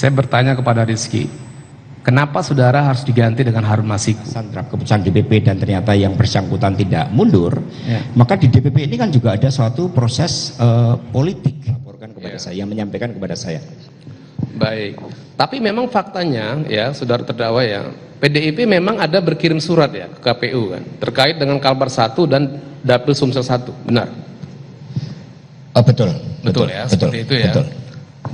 Saya bertanya kepada Rizky, kenapa saudara harus diganti dengan Harun Masiku? Terhadap keputusan DPP dan ternyata yang bersangkutan tidak mundur, maka di DPP ini kan juga ada suatu proses politik. Laporkan kepada saya, menyampaikan kepada saya. Baik, tapi memang faktanya ya, saudara terdakwa ya, PDIP memang ada berkirim surat ya ke KPU kan, terkait dengan Kalbar 1 dan Dapil Sumsel 1, benar? Betul ya, betul, seperti itu ya. Betul.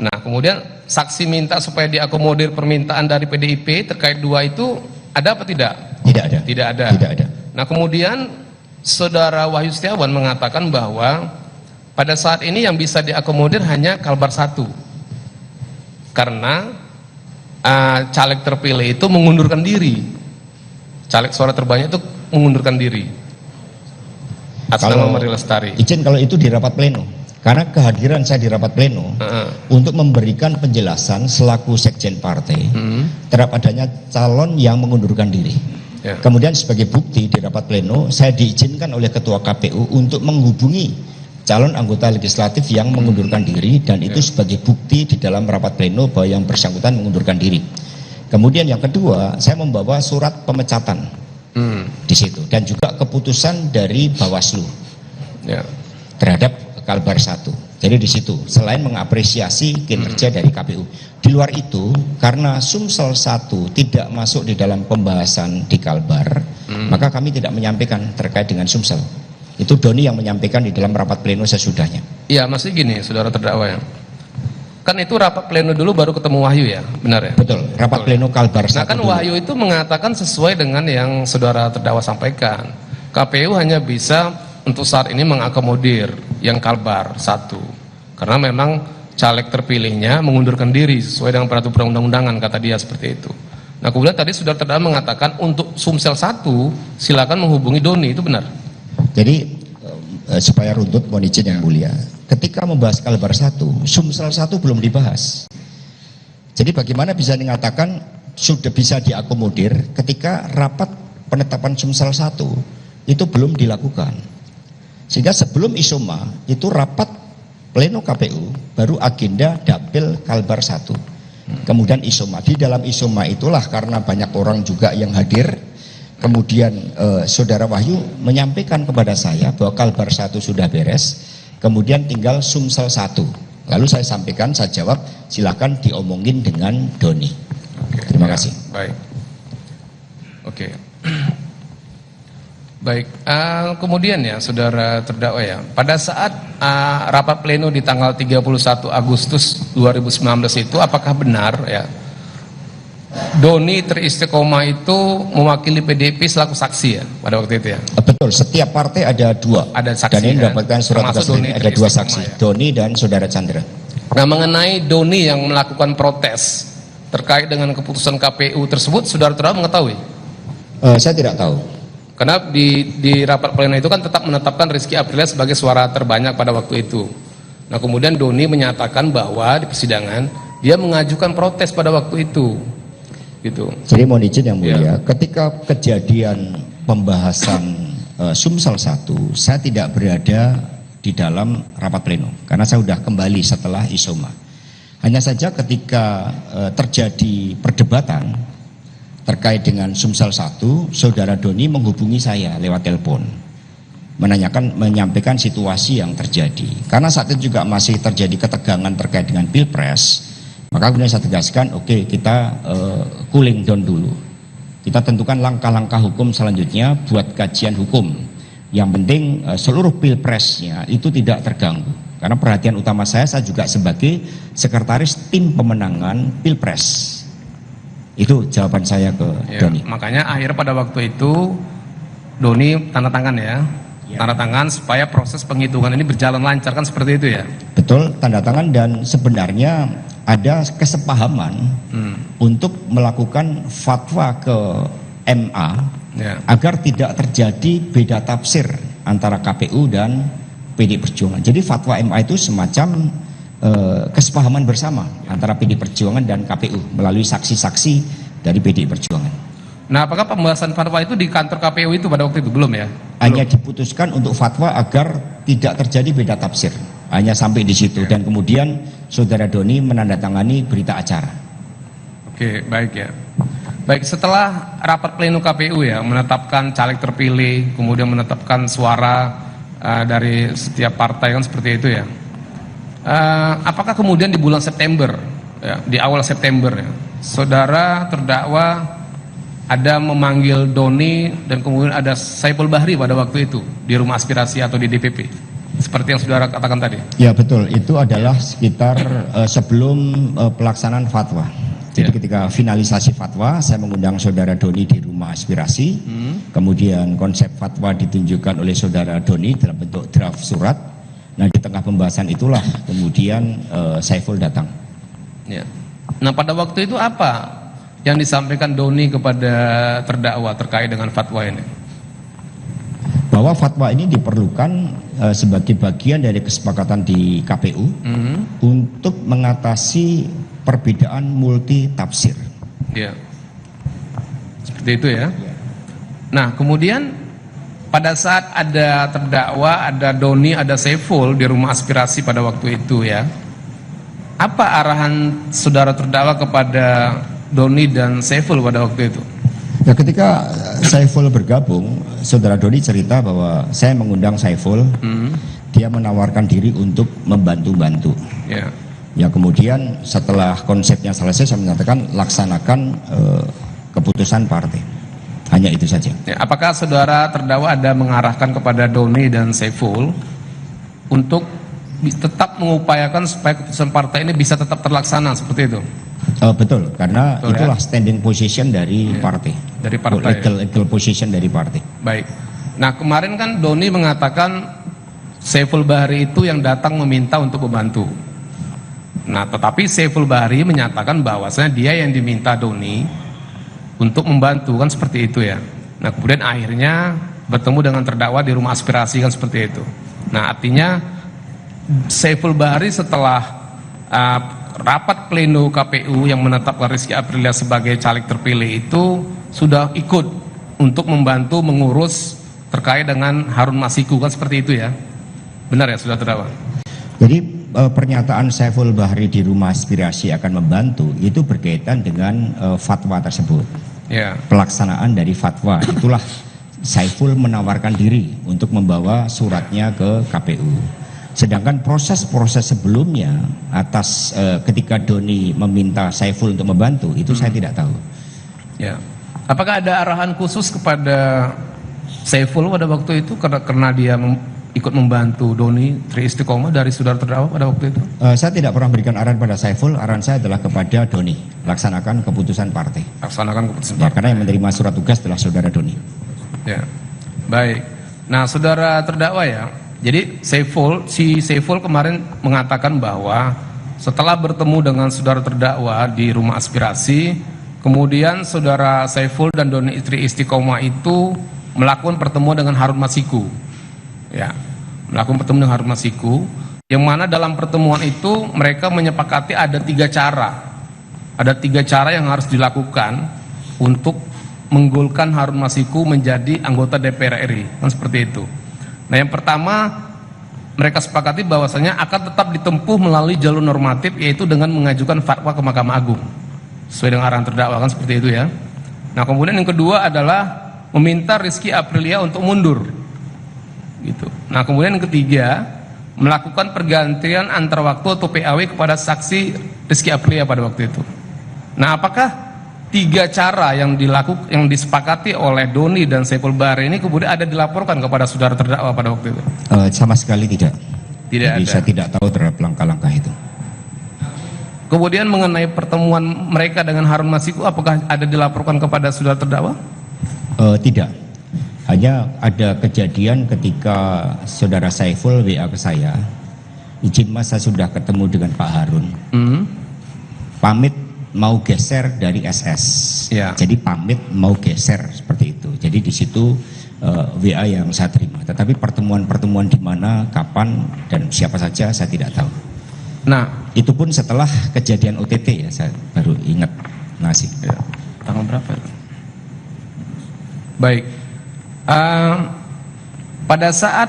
Nah, kemudian saksi minta supaya diakomodir permintaan dari PDIP terkait dua itu ada apa tidak? Tidak ada. Tidak ada. Tidak ada. Nah, kemudian saudara Wahyu Setiawan mengatakan bahwa pada saat ini yang bisa diakomodir hanya Kalbar 1 karena caleg terpilih itu mengundurkan diri, caleg suara terbanyak itu mengundurkan diri atas nama Mari Lestari. Izin kalau itu di rapat pleno, karena kehadiran saya di rapat pleno untuk memberikan penjelasan selaku sekjen partai terhadap adanya calon yang mengundurkan diri. Kemudian sebagai bukti di rapat pleno saya diizinkan oleh ketua KPU untuk menghubungi calon anggota legislatif yang mengundurkan diri, dan itu sebagai bukti di dalam rapat pleno bahwa yang bersangkutan mengundurkan diri. Kemudian yang kedua, saya membawa surat pemecatan di situ dan juga keputusan dari Bawaslu terhadap Kalbar 1. Jadi di situ selain mengapresiasi kinerja dari KPU, di luar itu karena Sumsel 1 tidak masuk di dalam pembahasan di Kalbar, maka kami tidak menyampaikan terkait dengan Sumsel. Itu Doni yang menyampaikan di dalam rapat pleno sesudahnya. Iya, masih gini, saudara terdakwa ya. Kan itu rapat pleno dulu baru ketemu Wahyu ya, benar ya? Betul, rapat pleno Kalbar 1. Nah kan dulu. Wahyu itu mengatakan sesuai dengan yang saudara terdakwa sampaikan. KPU hanya bisa untuk saat ini mengakomodir yang Kalbar 1. Karena memang caleg terpilihnya mengundurkan diri sesuai dengan peraturan perundang-undangan, kata dia seperti itu. Nah kemudian tadi saudara terdakwa mengatakan untuk Sumsel 1 silakan menghubungi Doni, itu benar? Jadi supaya runtut, mohon izin yang mulia, ketika membahas Kalbar 1, Sumsel 1 belum dibahas. Jadi bagaimana bisa dikatakan sudah bisa diakomodir ketika rapat penetapan Sumsel 1 itu belum dilakukan. Sehingga sebelum Isoma itu rapat pleno KPU baru agenda Dapil Kalbar 1. Kemudian Isoma, di dalam Isoma itulah karena banyak orang juga yang hadir. Kemudian saudara Wahyu menyampaikan kepada saya bahwa Kalbar 1 sudah beres, kemudian tinggal Sumsel 1. Lalu saya sampaikan, saya jawab, silakan diomongin dengan Doni. Terima kasih. Baik. Oke. Baik. Kemudian ya, saudara terdakwa ya, pada saat rapat pleno di tanggal 31 Agustus 2019 itu, apakah benar ya Doni teristiqomah itu mewakili PDIP selaku saksi ya pada waktu itu ya? Betul, setiap partai ada dua. Ada saksi, dan ini mendapatkan surat tugas ini ada dua saksi, ya? Doni dan saudara Chandra. Nah, mengenai Doni yang melakukan protes terkait dengan keputusan KPU tersebut, saudara mengetahui? Saya tidak tahu. Karena di rapat pleno itu kan tetap menetapkan Rizky Aprilia sebagai suara terbanyak pada waktu itu. Nah kemudian Doni menyatakan bahwa di persidangan dia mengajukan protes pada waktu itu. Gitu. Jadi mohon izin yang mulia, ketika kejadian pembahasan Sumsel 1, saya tidak berada di dalam rapat pleno karena saya sudah kembali setelah Isoma. Hanya saja ketika terjadi perdebatan terkait dengan Sumsel 1, saudara Doni menghubungi saya lewat telepon, menyampaikan situasi yang terjadi. Karena saat itu juga masih terjadi ketegangan terkait dengan Pilpres. Maka kemudian saya tegaskan, oke, kita cooling down dulu. Kita tentukan langkah-langkah hukum selanjutnya buat kajian hukum. Yang penting seluruh pilpresnya itu tidak terganggu. Karena perhatian utama saya juga sebagai sekretaris tim pemenangan Pilpres. Itu jawaban saya ke Doni. Makanya akhir pada waktu itu Doni tanda tangan ya. Tanda tangan supaya proses penghitungan ini berjalan lancar, kan seperti itu ya? Betul, tanda tangan, dan sebenarnya ada kesepahaman untuk melakukan fatwa ke MA agar tidak terjadi beda tafsir antara KPU dan PD Perjuangan. Jadi fatwa MA itu semacam kesepahaman bersama antara PD Perjuangan dan KPU melalui saksi-saksi dari PD Perjuangan. Nah, apakah pembahasan fatwa itu di kantor KPU itu pada waktu itu belum ya? Hanya diputuskan untuk fatwa agar tidak terjadi beda tafsir. Hanya sampai di situ, dan kemudian saudara Doni menandatangani berita acara. Oke, baik ya. Baik, setelah rapat pleno KPU ya menetapkan caleg terpilih, kemudian menetapkan suara dari setiap partai kan seperti itu ya. Apakah kemudian di bulan September, ya, di awal September ya, saudara terdakwa ada memanggil Doni dan kemudian ada Saiful Bahri pada waktu itu di rumah aspirasi atau di DPP, seperti yang saudara katakan tadi? Ya betul, itu adalah sekitar sebelum pelaksanaan fatwa. Jadi ketika finalisasi fatwa, saya mengundang saudara Doni di rumah aspirasi. Kemudian konsep fatwa ditunjukkan oleh saudara Doni dalam bentuk draft surat. Nah di tengah pembahasan itulah kemudian Saiful datang. Ya. Nah pada waktu itu apa yang disampaikan Doni kepada terdakwa terkait dengan fatwa ini? Bahwa fatwa ini diperlukan sebagai bagian dari kesepakatan di KPU untuk mengatasi perbedaan multi tafsir. Ya. Seperti itu ya. Nah, kemudian pada saat ada terdakwa, ada Doni, ada Saiful di rumah aspirasi pada waktu itu ya. Apa arahan saudara terdakwa kepada Doni dan Saiful pada waktu itu? Ya, ketika Saiful bergabung, saudara Doni cerita bahwa saya mengundang Saiful, dia menawarkan diri untuk membantu-bantu. Ya. Ya kemudian setelah konsepnya selesai saya menyatakan laksanakan keputusan partai. Hanya itu saja. Ya, apakah saudara terdakwa ada mengarahkan kepada Doni dan Saiful untuk tetap mengupayakan supaya keputusan partai ini bisa tetap terlaksana seperti itu? Betul, karena betul, itulah ya? Standing position dari partai. Dari partai. Legal position dari partai. Baik. Nah kemarin kan Doni mengatakan Saiful Bahri itu yang datang meminta untuk membantu. Nah, tetapi Saiful Bahri menyatakan bahwasanya dia yang diminta Doni untuk membantu, kan seperti itu ya. Nah, kemudian akhirnya bertemu dengan terdakwa di rumah aspirasi kan seperti itu. Nah, artinya Saiful Bahri setelah rapat pleno KPU yang menetapkan Rizky Aprilia sebagai caleg terpilih itu sudah ikut untuk membantu mengurus terkait dengan Harun Masiku kan seperti itu ya. Benar ya, sudah terdakwa? Jadi pernyataan Saiful Bahri di rumah aspirasi akan membantu itu berkaitan dengan fatwa tersebut. Yeah. Pelaksanaan dari fatwa itulah Saiful menawarkan diri untuk membawa suratnya ke KPU. Sedangkan proses-proses sebelumnya atas ketika Doni meminta Saiful untuk membantu itu saya tidak tahu. Ya. Apakah ada arahan khusus kepada Saiful pada waktu itu karena dia ikut membantu Doni Tri Istiqomah dari saudara terdakwa pada waktu itu? Saya tidak pernah berikan arahan pada Saiful, arahan saya adalah kepada Doni, laksanakan keputusan partai. Laksanakan keputusan partai. Ya, karena yang menerima surat tugas adalah saudara Doni. Ya, baik. Nah, saudara terdakwa ya, jadi Saiful kemarin mengatakan bahwa setelah bertemu dengan saudara terdakwa di rumah aspirasi, kemudian saudara Saiful dan Doni Tri Istiqomah itu melakukan pertemuan dengan Harun Masiku. Ya, melakukan pertemuan dengan Harun Masiku, yang mana dalam pertemuan itu mereka menyepakati ada 3 cara. Ada 3 cara yang harus dilakukan untuk menggolkan Harun Masiku menjadi anggota DPR RI, kan seperti itu. Nah, yang pertama mereka sepakati bahwasanya akan tetap ditempuh melalui jalur normatif, yaitu dengan mengajukan fatwa ke Mahkamah Agung sesuai dengan arahan terdakwa, kan seperti itu ya. Nah, kemudian yang kedua adalah meminta Rizky Aprilia untuk mundur. Gitu. Nah, kemudian yang ketiga melakukan pergantian antar waktu atau PAW kepada saksi Rizky Aprilia pada waktu itu. Nah, apakah 3 cara yang disepakati oleh Doni dan Saiful Bahri ini kemudian ada dilaporkan kepada saudara terdakwa pada waktu itu? Sama sekali tidak. Tidak. Jadi ada. Saya tidak tahu terhadap langkah-langkah itu. Kemudian mengenai pertemuan mereka dengan Harun Masiku, apakah ada dilaporkan kepada saudara terdakwa? Tidak. Hanya ada kejadian ketika saudara Saiful WA ke saya, izin mas, saya sudah ketemu dengan Pak Harun, pamit mau geser dari SS. Ya. Jadi pamit mau geser seperti itu. Jadi di situ WA yang saya terima. Tetapi pertemuan-pertemuan di mana, kapan dan siapa saja saya tidak tahu. Nah, itu pun setelah kejadian OTT ya, saya baru ingat nasi. Ya. Tanggal berapa? Baik. Pada saat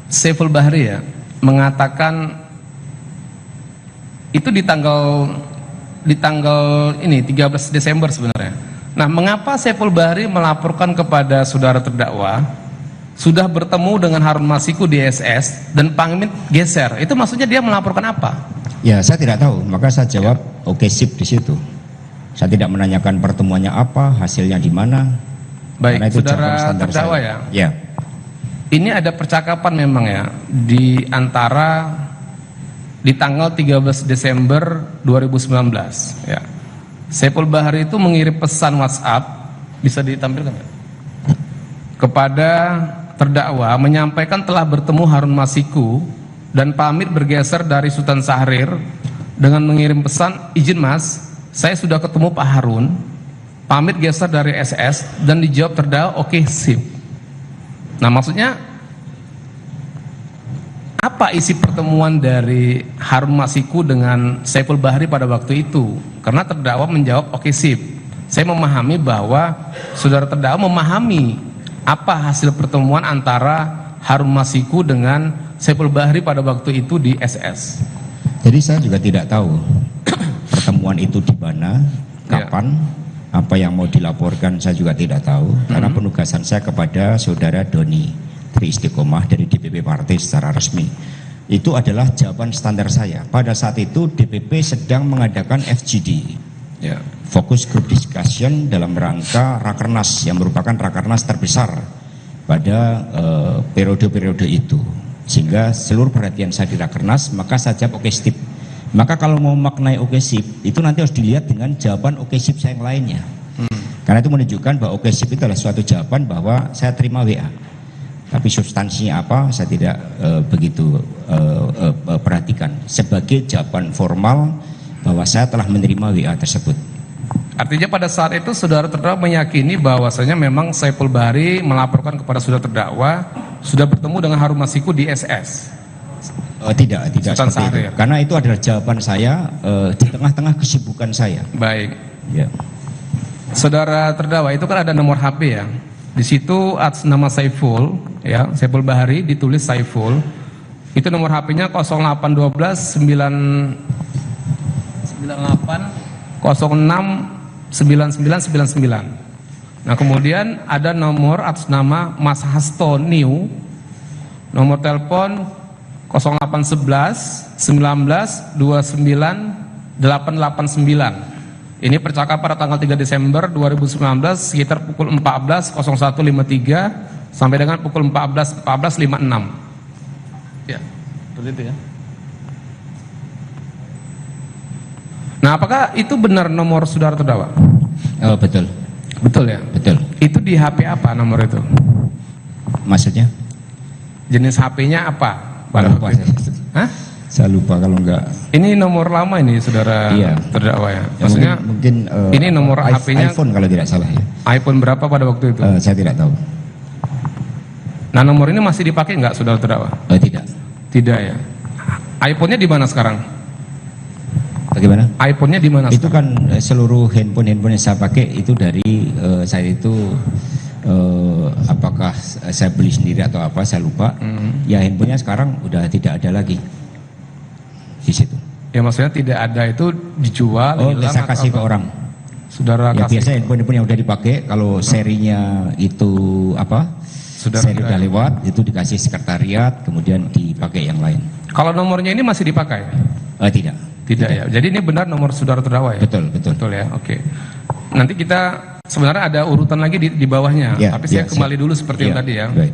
Saiful Bahri ya mengatakan itu di tanggal di tanggal ini 13 Desember sebenarnya. Nah, mengapa Saiful Bahri melaporkan kepada saudara terdakwa sudah bertemu dengan Harun Masiku di SS dan pamit geser? Itu maksudnya dia melaporkan apa? Ya, saya tidak tahu, maka saya jawab oke sip di situ. Saya tidak menanyakan pertemuannya apa, hasilnya di mana. Baik, itu saudara terdakwa ya. Ya. Ini ada percakapan memang ya di antara di tanggal 13 Desember 2019 ya. Saiful Bahri itu mengirim pesan WhatsApp, bisa ditampilkan ya? Kepada terdakwa menyampaikan telah bertemu Harun Masiku dan pamit bergeser dari Sultan Syahrir dengan mengirim pesan, izin Mas, saya sudah ketemu Pak Harun, pamit geser dari SS, dan dijawab terdakwa oke sip. Nah, maksudnya apa isi pertemuan dari Harun Masiku dengan Saiful Bahri pada waktu itu? Karena terdakwa menjawab oke sip. Saya memahami bahwa saudara terdakwa memahami apa hasil pertemuan antara Harun Masiku dengan Saiful Bahri pada waktu itu di SS. Jadi saya juga tidak tahu pertemuan itu di mana, kapan, apa yang mau dilaporkan saya juga tidak tahu, karena penugasan saya kepada saudara Doni Tri Istiqomah dari DPP Partai secara resmi. Itu adalah jawaban standar saya. Pada saat itu DPP sedang mengadakan FGD, Focus Group Discussion, dalam rangka Rakernas yang merupakan Rakernas terbesar pada periode-periode itu. Sehingga seluruh perhatian saya di Rakernas, maka saya jawab oke sip. Maka kalau mau maknai oke sip, itu nanti harus dilihat dengan jawaban oke sip saya yang lainnya. Karena itu menunjukkan bahwa oke sip itu adalah suatu jawaban bahwa saya terima WA. Tapi substansinya apa, saya tidak begitu perhatikan. Sebagai jawaban formal bahwa saya telah menerima WA tersebut. Artinya pada saat itu saudara terdakwa meyakini bahwasanya memang Saiful Bahri melaporkan kepada saudara terdakwa sudah bertemu dengan Harun Masiku di SS. Tidak seperti itu. Karena itu adalah jawaban saya di tengah-tengah kesibukan saya. Baik. Ya. Saudara terdakwa itu kan ada nomor HP ya. Di situ atas nama Saiful, ya, Saiful Bahri ditulis Saiful. Itu nomor HP-nya 0812 998 06 9999. Nah, kemudian ada nomor atas nama Mas Hasto New, nomor telepon 0811 19 29 889. Ini percakapan pada tanggal 3 Desember 2019 sekitar pukul 14.01.53 sampai dengan pukul 14.56. Ya, seperti itu ya. Nah, apakah itu benar nomor saudara terdakwa? Oh, betul. Betul ya? Betul. Itu di HP apa nomor itu? Maksudnya? Jenis HP-nya apa? Lupa saya. Hah? Saya lupa kalau enggak. Ini nomor lama ini saudara terdakwa ya. Maksudnya mungkin ini nomor HP-nya iPhone kalau tidak salah ya. iPhone berapa pada waktu itu? Saya tidak tahu. Nah, nomor ini masih dipakai nggak saudara terdakwa? Tidak. Tidak ya. iPhone-nya di mana sekarang? Bagaimana? iPhone-nya di mana? Itu kan seluruh handphone yang saya pakai itu dari saya itu apakah saya beli sendiri atau apa saya lupa. Ya, handphonenya sekarang udah tidak ada lagi di situ. Ya, maksudnya tidak ada itu dijual, hilang, saya kasih ke orang. Saudara ya, kasih. Biasa handphone yang udah dipakai kalau serinya itu apa? Seri udah lewat itu dikasih sekretariat, kemudian dipakai yang lain. Kalau nomornya ini masih dipakai? Tidak ya. Jadi ini benar nomor saudara terdakwa ya? Betul ya. Oke. Nanti kita sebenarnya ada urutan lagi di bawahnya, tapi saya kembali dulu seperti yang tadi ya. Baik.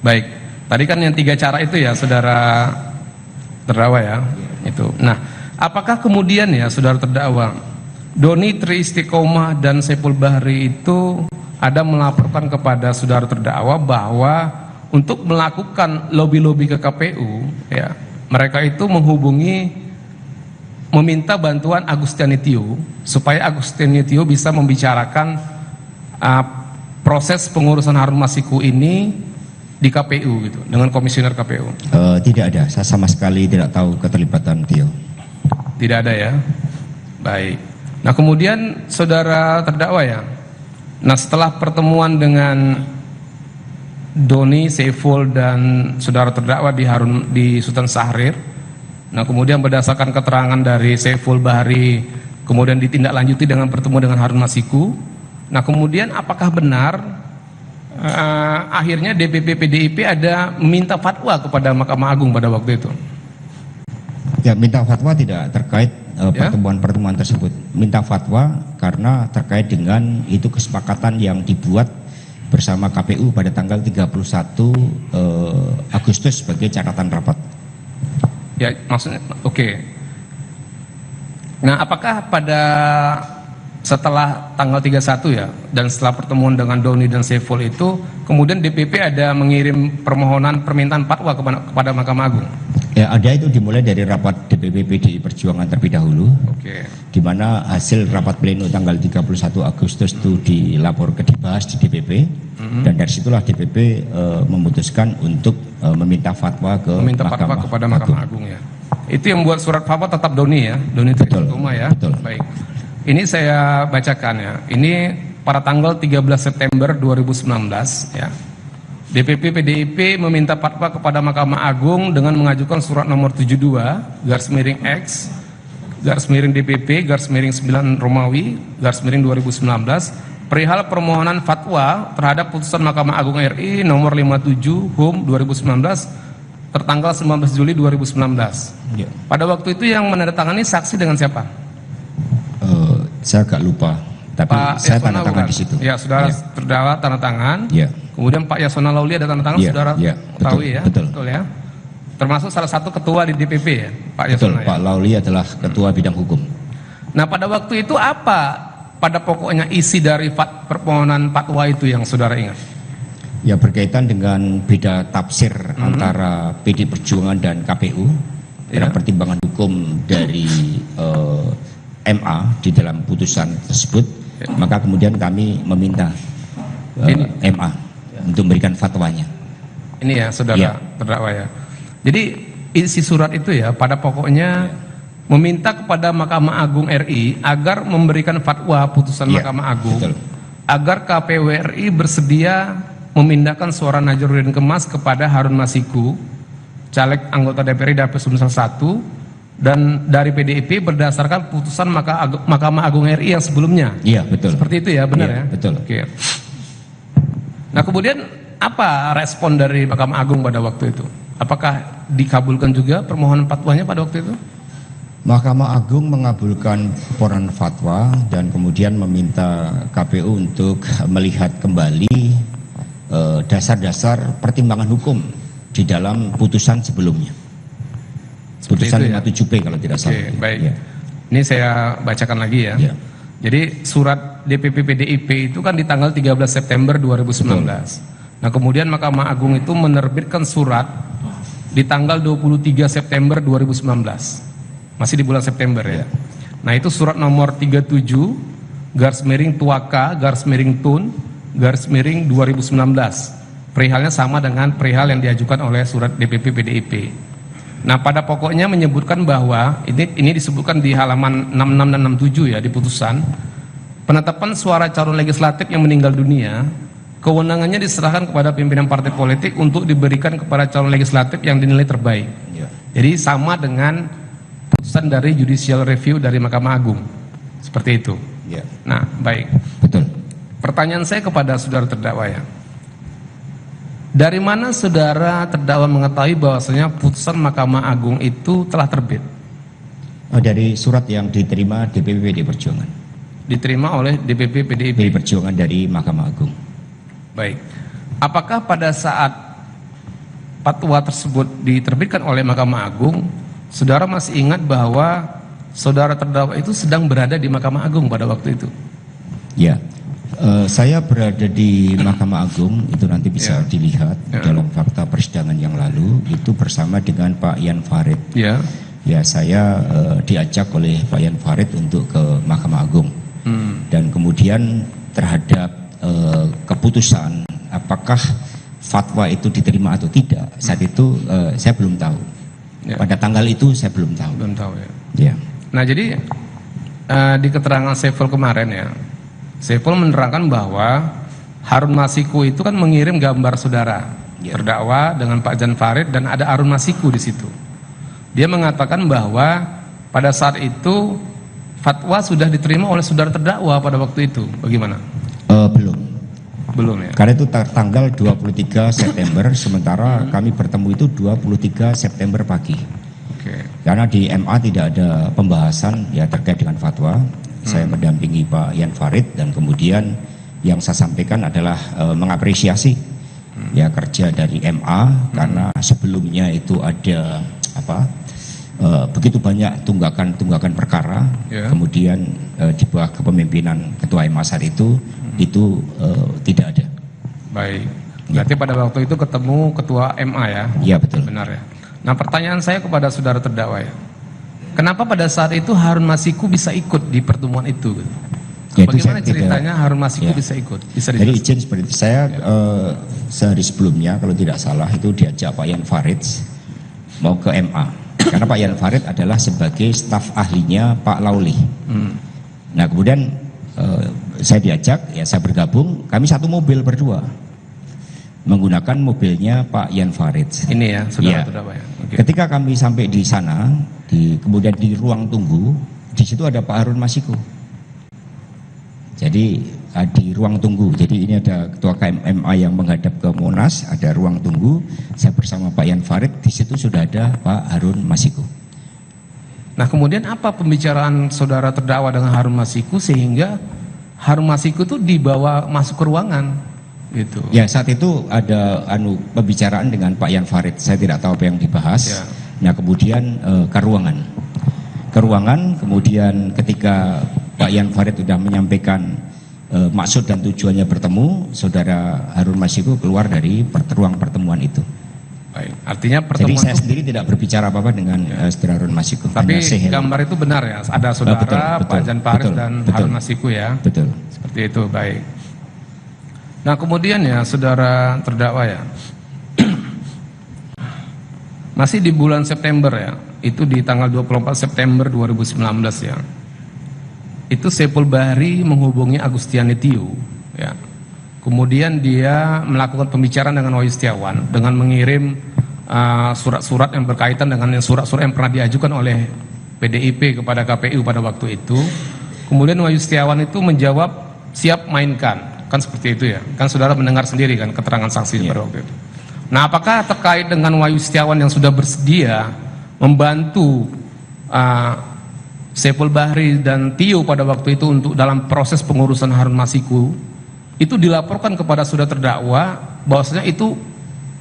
Baik. Tadi kan yang 3 cara itu ya saudara terdakwa ya. Itu. Nah, apakah kemudian ya saudara terdakwa Doni Tri Istiqomah dan Saiful Bahri itu ada melaporkan kepada saudara terdakwa bahwa untuk melakukan lobby-lobby ke KPU, ya, mereka itu meminta bantuan Agustiani Tio supaya Agustiani Tio bisa membicarakan proses pengurusan Harun Masiku ini di KPU gitu dengan komisioner KPU. Tidak ada, saya sama sekali tidak tahu keterlibatan Tio. Tidak ada ya. Baik. Nah, kemudian saudara terdakwa ya. Nah, setelah pertemuan dengan Doni, Saiful dan saudara terdakwa di Sultan Syahrir. Nah, kemudian berdasarkan keterangan dari Saiful Bahri, kemudian ditindaklanjuti dengan bertemu dengan Harun Masiku. Nah, kemudian apakah benar akhirnya DPP PDIP ada meminta fatwa kepada Mahkamah Agung pada waktu itu? Ya, minta fatwa tidak terkait pertemuan-pertemuan tersebut. Minta fatwa karena terkait dengan itu kesepakatan yang dibuat bersama KPU pada tanggal 31 Agustus sebagai catatan rapat. Ya, maksudnya oke. Nah, apakah pada setelah tanggal 31 ya, dan setelah pertemuan dengan Doni dan Saiful itu, kemudian DPP ada mengirim permintaan fatwa kepada Mahkamah Agung? Ya, ada, itu dimulai dari rapat DPP PDI Perjuangan terlebih dahulu. Oke. Di mana hasil rapat pleno tanggal 31 Agustus itu dibahas di DPP, dan dari situlah DPP memutuskan untuk meminta fatwa kepada Mahkamah Agung ya. Itu yang buat surat fatwa tetap Doni ya, Doni Tritutuma ya. Betul. Baik. Ini saya bacakan ya. Ini pada tanggal 13 September 2019 ya. DPP PDIP meminta fatwa kepada Mahkamah Agung dengan mengajukan surat nomor 72/X DPP/9 Romawi /2019 perihal permohonan fatwa terhadap putusan Mahkamah Agung RI nomor 57 HUM 2019 tertanggal 19 Juli 2019. Ya. Pada waktu itu yang menandatangani saksi dengan siapa? Saya agak lupa, tapi Pak saya Yasona tanda tangan bukan? di situ. Ya, saudara terdakwa tanda tangan. Ya. Kemudian Pak Yasona Lauli ada tanda tangan, saudara ketahui ya, betul ya. Termasuk salah satu ketua di DPP ya, Pak Betul, Yasona. Pak Lauli adalah ketua bidang hukum. Nah, pada waktu itu apa pada pokoknya isi dari permohonan fatwa itu yang saudara ingat? Ya, berkaitan dengan beda tafsir antara PD Perjuangan dan KPU dalam pertimbangan hukum dari MA di dalam putusan tersebut, maka kemudian kami meminta MA untuk memberikan fatwanya. Ini ya, saudara terdakwa ya. Jadi isi surat itu ya pada pokoknya meminta kepada Mahkamah Agung RI agar memberikan fatwa putusan Mahkamah Agung, agar KPU RI bersedia memindahkan suara Najarudin Kemas kepada Harun Masiku, caleg anggota DPR Dapil Sumsel 1, dan dari PDIP berdasarkan putusan Mahkamah Agung RI yang sebelumnya. Iya, betul. Seperti itu ya, benar ya? Betul. Oke. Nah, kemudian apa respon dari Mahkamah Agung pada waktu itu? Apakah dikabulkan juga permohonan fatwanya pada waktu itu? Mahkamah Agung mengabulkan permohonan fatwa dan kemudian meminta KPU untuk melihat kembali dasar-dasar pertimbangan hukum di dalam putusan sebelumnya. Putusan 57P kalau tidak salah. Oke, baik. Ya. Ini saya bacakan lagi ya. Ya. Jadi surat DPP PDIP itu kan di tanggal 13 September 2019. Nah, kemudian Mahkamah Agung itu menerbitkan surat di tanggal 23 September 2019. Masih di bulan September ya. Nah, itu surat nomor 37/Tuaka/Tun/2019. Perihalnya sama dengan perihal yang diajukan oleh surat DPP PDIP. Nah, pada pokoknya menyebutkan bahwa ini disebutkan di halaman 66 dan 67 ya di putusan, penetapan suara calon legislatif yang meninggal dunia, kewenangannya diserahkan kepada pimpinan partai politik untuk diberikan kepada calon legislatif yang dinilai terbaik. Ya. Jadi sama dengan putusan dari judicial review dari Mahkamah Agung. Seperti itu. Ya. Nah, baik. Betul. Pertanyaan saya kepada saudara terdakwa ya. Dari mana saudara terdakwa mengetahui bahwasanya putusan Mahkamah Agung itu telah terbit? Dari surat yang diterima DPP PDI Perjuangan. Diterima oleh DPP PDI Perjuangan dari Mahkamah Agung. Baik. Apakah pada saat fatwa tersebut diterbitkan oleh Mahkamah Agung, saudara masih ingat bahwa saudara terdakwa itu sedang berada di Mahkamah Agung pada waktu itu? Ya. Saya berada di Mahkamah Agung, itu nanti bisa dilihat dalam fakta persidangan yang lalu, itu bersama dengan Pak Ian Farid. Ya, saya diajak oleh Pak Ian Farid untuk ke Mahkamah Agung. Dan kemudian terhadap keputusan apakah fatwa itu diterima atau tidak, saat itu saya belum tahu. Pada tanggal itu saya belum tahu. Belum tahu ya. Nah, jadi di keterangan Saiful kemarin ya, Saiful menerangkan bahwa Harun Masiku itu kan mengirim gambar saudara terdakwa dengan Pak Jan Farid dan ada Harun Masiku di situ. Dia mengatakan bahwa pada saat itu fatwa sudah diterima oleh saudara terdakwa pada waktu itu. Bagaimana? Belum ya. Karena itu tanggal 23 September, sementara kami bertemu itu 23 September pagi. Karena di MA tidak ada pembahasan ya terkait dengan fatwa. Saya mendampingi Pak Jan Farid dan kemudian yang saya sampaikan adalah mengapresiasi ya kerja dari MA karena sebelumnya itu ada begitu banyak tunggakan perkara, kemudian di bawah kepemimpinan Ketua MA saat itu tidak ada. Baik. Berarti pada waktu itu ketemu Ketua MA ya? Iya betul. Benar ya. Nah pertanyaan saya kepada saudara terdakwa ya, kenapa pada saat itu Harun Masiku bisa ikut di pertemuan itu? Ya, bagaimana ceritanya Harun Masiku bisa ikut? Bisa jadi izin seperti itu. Saya sehari sebelumnya kalau tidak salah itu diajak Pak Jan Farid mau ke MA karena Pak Jan Farid adalah sebagai staf ahlinya Pak Lauli. Nah kemudian saya diajak, ya saya bergabung, kami satu mobil berdua menggunakan mobilnya Pak Jan Farid. Ini ya, saudara terdakwa ya. Ketika kami sampai di sana, kemudian di ruang tunggu, di situ ada Pak Harun Masiku. Jadi di ruang tunggu, jadi ini ada Ketua KMMA yang menghadap ke Monas, ada ruang tunggu, saya bersama Pak Jan Farid, di situ sudah ada Pak Harun Masiku. Nah kemudian apa pembicaraan saudara terdakwa dengan Harun Masiku sehingga Harun Masiku itu dibawa masuk ke ruangan gitu? Ya saat itu ada pembicaraan dengan Pak Jan Farid, saya tidak tahu apa yang dibahas. Nah kemudian ke ruangan, kemudian ketika Pak Jan Farid sudah menyampaikan maksud dan tujuannya bertemu, saudara Harun Masiku keluar dari ruang pertemuan itu. Baik, artinya pertemuan. Jadi saya sendiri tidak berbicara apa-apa dengan saudara Harun Masiku. Tapi gambar itu benar ya, ada saudara Pak Jan Farid dan Harun Masiku ya. Betul. Seperti itu, baik. Nah kemudian ya saudara terdakwa ya, masih di bulan September ya, itu di tanggal 24 September 2019 ya. Itu Saiful Bahri menghubungi Agustiani Tio ya. Kemudian dia melakukan pembicaraan dengan Wahyu Setiawan dengan mengirim surat-surat yang berkaitan dengan surat-surat yang pernah diajukan oleh PDIP kepada KPU pada waktu itu. Kemudian Wahyu Setiawan itu menjawab siap mainkan, kan seperti itu ya. Kan saudara mendengar sendiri kan keterangan saksi pada waktu itu. Nah apakah terkait dengan Wahyu Setiawan yang sudah bersedia membantu Saiful Bahri dan Tio pada waktu itu untuk dalam proses pengurusan Harun Masiku, itu dilaporkan kepada saudara terdakwa bahwasanya itu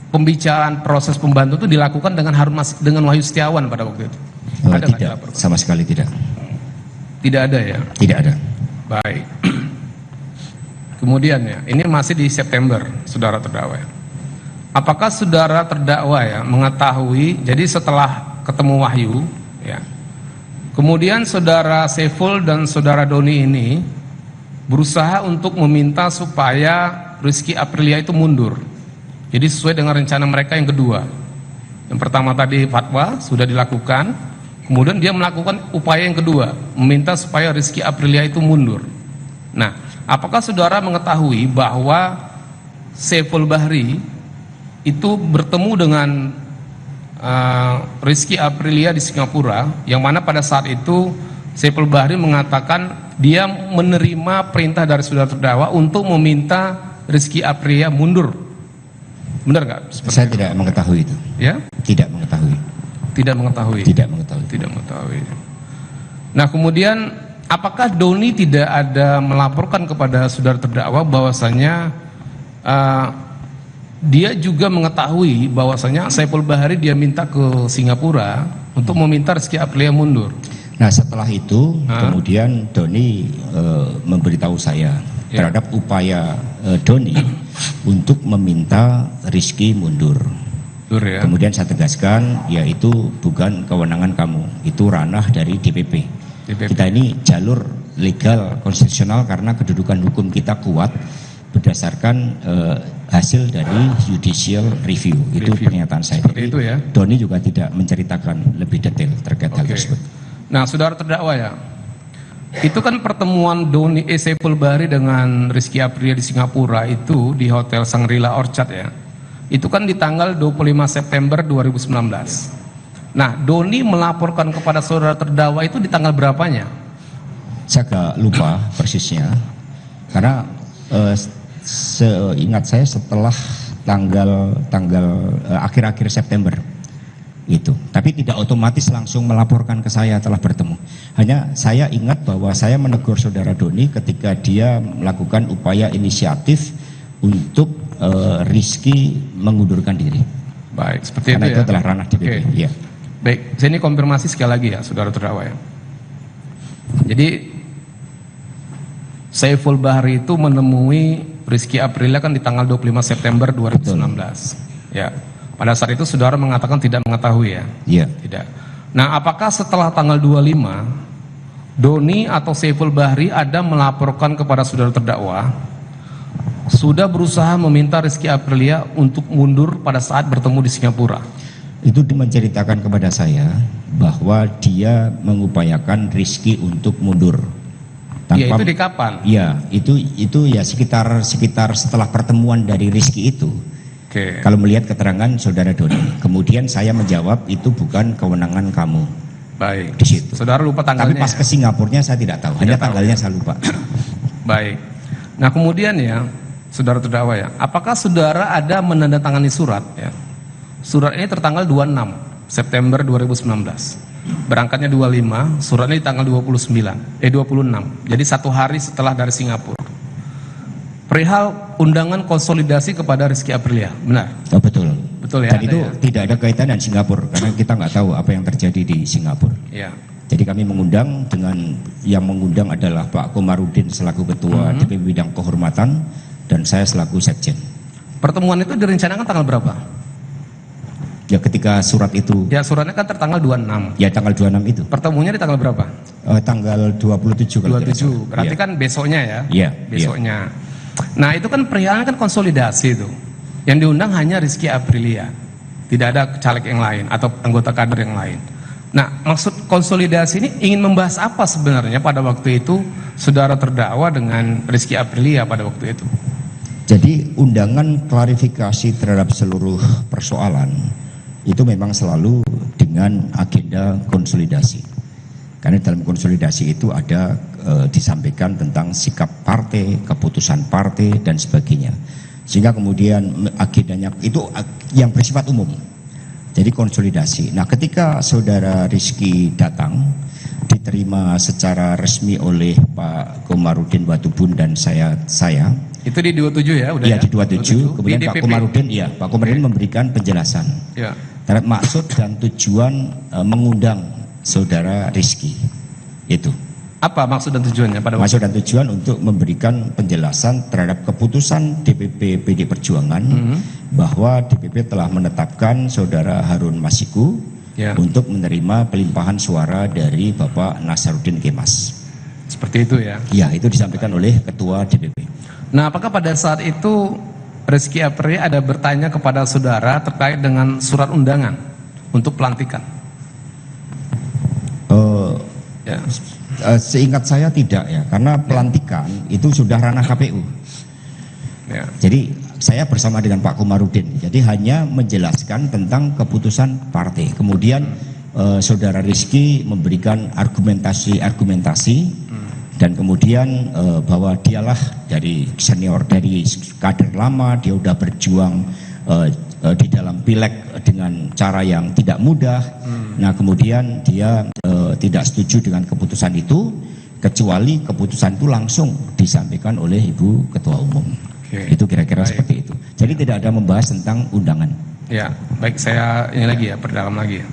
pembicaraan proses pembantu itu dilakukan dengan dengan Wahyu Setiawan pada waktu itu? Ada tidak, sama sekali tidak. Tidak ada ya? Tidak ada. Baik. Kemudian ya, ini masih di September saudara terdakwa ya. Apakah saudara terdakwa ya mengetahui, jadi setelah ketemu Wahyu ya, kemudian saudara Saiful dan saudara Doni ini berusaha untuk meminta supaya Rizky Aprilia itu mundur. Jadi sesuai dengan rencana mereka yang kedua. Yang pertama tadi fatwa sudah dilakukan, kemudian dia melakukan upaya yang kedua, meminta supaya Rizky Aprilia itu mundur. Nah, apakah saudara mengetahui bahwa Saiful Bahri itu bertemu dengan Rizky Aprilia di Singapura, yang mana pada saat itu Saiful Bahri mengatakan dia menerima perintah dari saudara terdakwa untuk meminta Rizky Aprilia mundur. Benar nggak? Saya tidak mengetahui itu. Ya? Tidak mengetahui. Tidak mengetahui. Tidak mengetahui. Tidak mengetahui. Nah kemudian apakah Doni tidak ada melaporkan kepada saudara terdakwa bahwasanya dia juga mengetahui bahwasanya Saiful Bahri dia minta ke Singapura untuk meminta Rizky Aprilia mundur? Nah setelah itu kemudian Doni memberitahu saya terhadap upaya Doni untuk meminta Rizky mundur. Ya. Kemudian saya tegaskan, yaitu bukan kewenangan kamu, itu ranah dari DPP. Kita ini jalur legal konstitusional karena kedudukan hukum kita kuat berdasarkan hasil dari judicial review. Itu pernyataan saya. Seperti itu ya. Doni juga tidak menceritakan lebih detail terkait hal tersebut. Nah, saudara terdakwa ya, Itu kan pertemuan Doni Saiful Bahri dengan Rizky Aprilia di Singapura itu di Hotel Shangri-La Orchard ya. Itu kan di tanggal 25 September 2019. Nah, Doni melaporkan kepada saudara terdakwa itu di tanggal berapanya? Saya agak lupa persisnya. Karena seingat saya setelah tanggal akhir-akhir September itu, tapi tidak otomatis langsung melaporkan ke saya telah bertemu. Hanya saya ingat bahwa saya menegur saudara Doni ketika dia melakukan upaya inisiatif untuk Rizky mengundurkan diri. Baik, seperti karena itu ya. Itu adalah ranah DPP. Okay. Ya. Baik, saya ini konfirmasi sekali lagi ya, saudara terdakwa ya. Jadi Saiful Bahri itu menemui Rizky Aprilia kan di tanggal 25 September 2019. Betul. Ya. Pada saat itu saudara mengatakan tidak mengetahui ya? Iya. Tidak. Nah, apakah setelah tanggal 25 Doni atau Saiful Bahri ada melaporkan kepada saudara terdakwa sudah berusaha meminta Rizky Aprilia untuk mundur pada saat bertemu di Singapura? Itu menceritakan kepada saya bahwa dia mengupayakan Rizky untuk mundur. Ya, itu di kapan? Ya, itu ya sekitar setelah pertemuan dari Rizky itu. Okay. Kalau melihat keterangan saudara Doni, kemudian saya menjawab itu bukan kewenangan kamu. Baik. Di situ. Saudara lupa tanggalnya. Tapi pas ke Singapurnya saya tidak tahu. Hanya tanggalnya saya lupa. Baik. Nah kemudian ya, saudara terdakwa ya, apakah saudara ada menandatangani surat ya? Surat ini tertanggal 26 September 2019. Berangkatnya 25, suratnya di tanggal 26. Jadi 1 hari setelah dari Singapura. Perihal undangan konsolidasi kepada Rizky Aprilia, benar? Oh, betul. Betul ya. Dan itu tidak ada kaitan dengan Singapura karena kita nggak tahu apa yang terjadi di Singapura. Ya. Jadi kami mengundang yang mengundang adalah Pak Komarudin selaku Ketua DPP Bidang Kehormatan dan saya selaku Sekjen. Pertemuan itu direncanakan tanggal berapa? Ya ketika surat itu. Ya suratnya kan tertanggal 26. Ya tanggal 26 itu. Pertemuannya di tanggal berapa? Tanggal 27 kalau 27. Berarti ya. Kan besoknya ya? Iya. Besoknya. Nah itu kan perihalnya kan konsolidasi itu. Yang diundang hanya Rizky Aprilia. Tidak ada caleg yang lain atau anggota kader yang lain. Nah maksud konsolidasi ini ingin membahas apa sebenarnya pada waktu itu saudara terdakwa dengan Rizky Aprilia pada waktu itu? Jadi undangan klarifikasi terhadap seluruh persoalan itu memang selalu dengan agenda konsolidasi. Karena dalam konsolidasi itu ada disampaikan tentang sikap partai, keputusan partai dan sebagainya. Sehingga kemudian agendanya itu yang bersifat umum. Jadi konsolidasi. Nah, ketika saudara Rizky datang diterima secara resmi oleh Pak Komarudin Watubun dan saya itu di 27 ya, udah ya? Ya, di 27. Kemudian Pak Komarudin Pak Komarudin memberikan penjelasan ya. terhadap maksud dan tujuan mengundang saudara Rizky. Itu. Apa maksud dan tujuannya pada waktu maksud dan tujuan untuk memberikan penjelasan terhadap keputusan DPP PD Perjuangan bahwa DPP telah menetapkan saudara Harun Masiku untuk menerima pelimpahan suara dari Bapak Nasaruddin Kemas. Seperti itu ya? Ya, itu disampaikan oleh Ketua DPP. Nah, apakah pada saat itu Rizky Aprilia ada bertanya kepada saudara terkait dengan surat undangan untuk pelantikan? Seingat saya tidak ya, karena pelantikan itu sudah ranah KPU. Ya. Jadi saya bersama dengan Pak Komarudin, jadi hanya menjelaskan tentang keputusan partai. Kemudian saudara Rizky memberikan argumentasi dan kemudian bahwa dialah dari senior, dari kader lama, dia udah berjuang di dalam pileg dengan cara yang tidak mudah. Nah kemudian dia tidak setuju dengan keputusan itu, kecuali keputusan itu langsung disampaikan oleh Ibu Ketua Umum. Itu kira-kira seperti itu. Jadi tidak ada membahas tentang undangan. Ya, baik, saya ini lagi ya, perdalam lagi ya.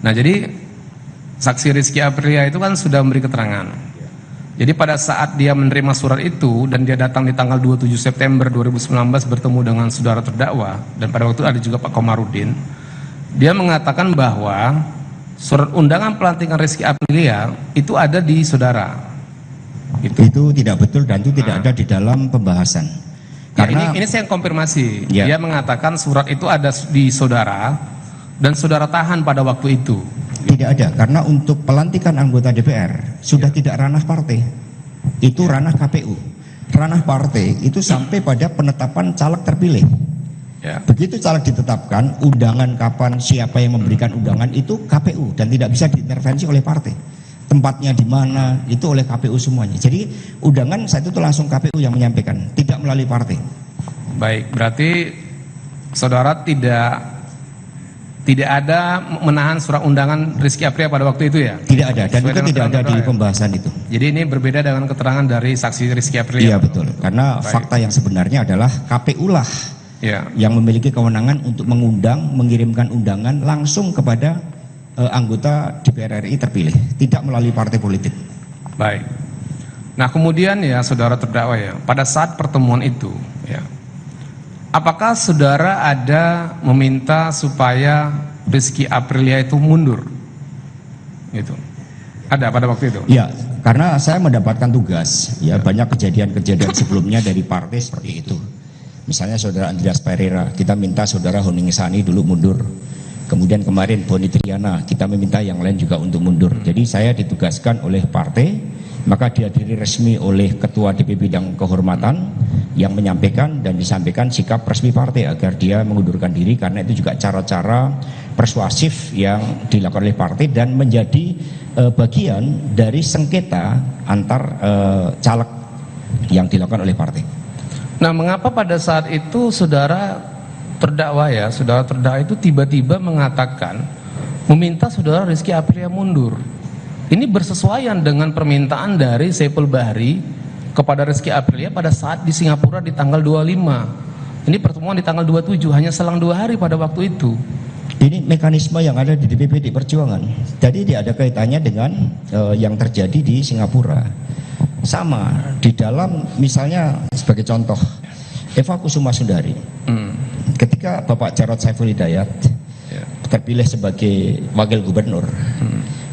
Nah jadi saksi Rizky Aprilia itu kan sudah memberi keterangan. Jadi pada saat dia menerima surat itu dan dia datang di tanggal 27 September 2019 bertemu dengan saudara terdakwa, dan pada waktu itu ada juga Pak Komarudin, dia mengatakan bahwa surat undangan pelantikan Rizky Aprilia itu ada di saudara. Itu tidak betul dan itu tidak ada di dalam pembahasan. Karena ini saya konfirmasi. Dia mengatakan surat itu ada di saudara dan saudara tahan pada waktu itu. Tidak ada, karena untuk pelantikan anggota DPR sudah tidak ranah partai, itu ranah KPU. Ranah partai itu sampai pada penetapan caleg terpilih. Begitu caleg ditetapkan, undangan kapan, siapa yang memberikan undangan itu KPU dan tidak bisa diintervensi oleh partai. Tempatnya di mana itu oleh KPU semuanya. Jadi undangan saat itu langsung KPU yang menyampaikan, tidak melalui partai. Baik, berarti saudara tidak ada menahan surat undangan Rizky Aprilia pada waktu itu ya? Tidak ada, dan itu tidak ada di pembahasan itu. Jadi ini berbeda dengan keterangan dari saksi Rizky Aprilia? Iya betul, karena fakta yang sebenarnya adalah KPU lah yang memiliki kewenangan untuk mengundang, mengirimkan undangan langsung kepada anggota DPR RI terpilih, tidak melalui partai politik. Baik. Nah kemudian ya saudara terdakwa ya, pada saat pertemuan itu ya, apakah saudara ada meminta supaya Rizky Aprilia itu mundur? Gitu. Ada pada waktu itu? Ya, karena saya mendapatkan tugas, ya banyak kejadian-kejadian sebelumnya dari partai seperti itu. Misalnya saudara Andreas Pereira, kita minta saudara Honing Sani dulu mundur. Kemudian kemarin Boni Triana, kita meminta yang lain juga untuk mundur. Jadi saya ditugaskan oleh partai, maka dihadiri resmi oleh Ketua DPP Bidang Kehormatan yang menyampaikan dan disampaikan sikap resmi partai agar dia mengundurkan diri, karena itu juga cara-cara persuasif yang dilakukan oleh partai dan menjadi bagian dari sengketa antar caleg yang dilakukan oleh partai. Nah, mengapa pada saat itu saudara terdakwa itu tiba-tiba mengatakan meminta saudara Rizky Aprilia mundur? Ini bersesuaian dengan permintaan dari Saiful Bahri kepada Rizky Aprilia pada saat di Singapura di tanggal 25. Ini pertemuan di tanggal 27, hanya selang 2 hari pada waktu itu. Ini mekanisme yang ada di DPP Perjuangan. Jadi tidak ada kaitannya dengan yang terjadi di Singapura. Sama di dalam, misalnya sebagai contoh Eva Kusuma Sundari, ketika Bapak Jarod Saiful Hidayat terpilih sebagai wakil gubernur,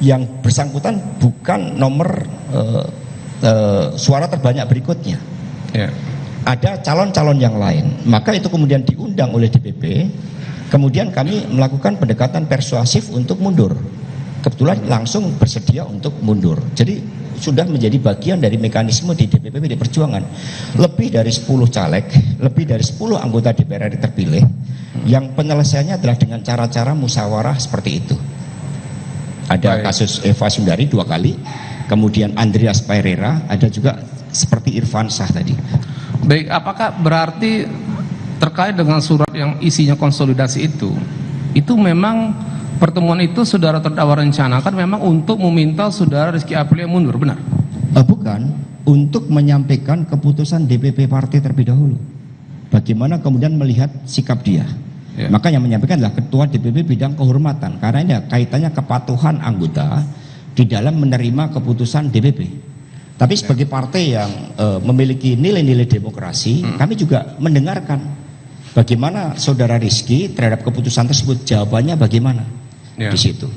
yang bersangkutan bukan nomor suara terbanyak berikutnya, ada calon-calon yang lain, maka itu kemudian diundang oleh DPP. Kemudian kami melakukan pendekatan persuasif untuk mundur, kebetulan langsung bersedia untuk mundur. Jadi sudah menjadi bagian dari mekanisme di DPP PD Perjuangan. Lebih dari 10 caleg, lebih dari 10 anggota DPR RI terpilih, yang penyelesaiannya adalah dengan cara-cara musyawarah seperti itu. Ada kasus Eva Sundari 2 kali, kemudian Andreas Pereira, ada juga seperti Irfan Shah tadi. Baik, apakah berarti terkait dengan surat yang isinya konsolidasi itu memang pertemuan itu saudara terdakwa rencanakan memang untuk meminta saudara Rizky Aprilia mundur, benar? Bukan, untuk menyampaikan keputusan DPP partai terlebih dahulu. Bagaimana kemudian melihat sikap dia. Maka yang menyampaikan adalah Ketua DPP Bidang Kehormatan, karena ini kaitannya kepatuhan anggota di dalam menerima keputusan DPP. Tapi sebagai partai yang memiliki nilai-nilai demokrasi, kami juga mendengarkan bagaimana saudara Rizky terhadap keputusan tersebut, jawabannya bagaimana di situ.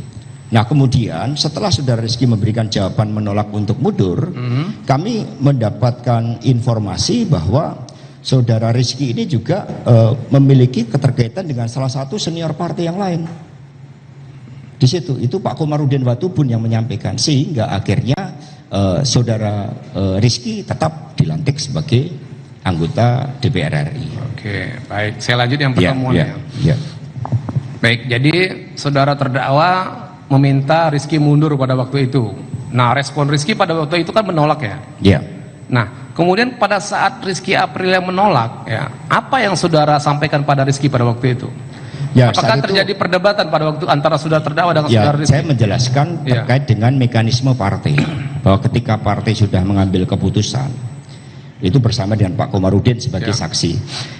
Nah kemudian setelah saudara Rizky memberikan jawaban menolak untuk mundur, kami mendapatkan informasi bahwa saudara Rizky ini juga memiliki keterkaitan dengan salah satu senior partai yang lain. Di situ itu Pak Komarudin Watubun yang menyampaikan, sehingga akhirnya saudara Rizky tetap dilantik sebagai anggota DPR RI. Oke, baik. Saya lanjut yang pertemuannya. Baik, jadi saudara terdakwa meminta Rizky mundur pada waktu itu. Nah, respon Rizky pada waktu itu kan menolak ya? Iya. Nah, kemudian pada saat Rizky Aprilia menolak, ya, apa yang saudara sampaikan pada Rizky pada waktu itu? Ya, apakah terjadi perdebatan pada waktu antara saudara terdakwa dengan saudara Rizky? Saya menjelaskan terkait dengan mekanisme partai, bahwa ketika partai sudah mengambil keputusan, itu bersama dengan Pak Komarudin sebagai saksi,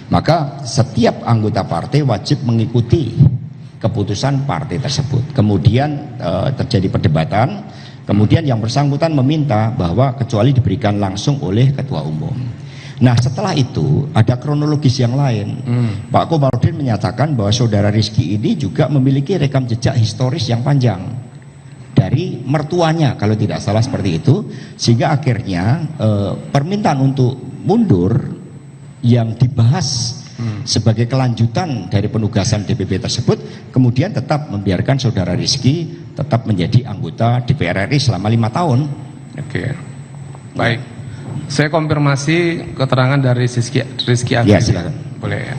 maka setiap anggota partai wajib mengikuti keputusan partai tersebut. Kemudian terjadi perdebatan, kemudian yang bersangkutan meminta bahwa kecuali diberikan langsung oleh ketua umum. Nah setelah itu ada kronologis yang lain. Pak Komarudin menyatakan bahwa saudara Rizky ini juga memiliki rekam jejak historis yang panjang dari mertuanya kalau tidak salah seperti itu, sehingga akhirnya permintaan untuk mundur yang dibahas Sebagai kelanjutan dari penugasan DPP tersebut, kemudian tetap membiarkan saudara Rizky tetap menjadi anggota DPR RI selama 5 tahun. Oke, baik. Saya konfirmasi keterangan dari Rizky Aprilia. Ya, silakan. Boleh ya.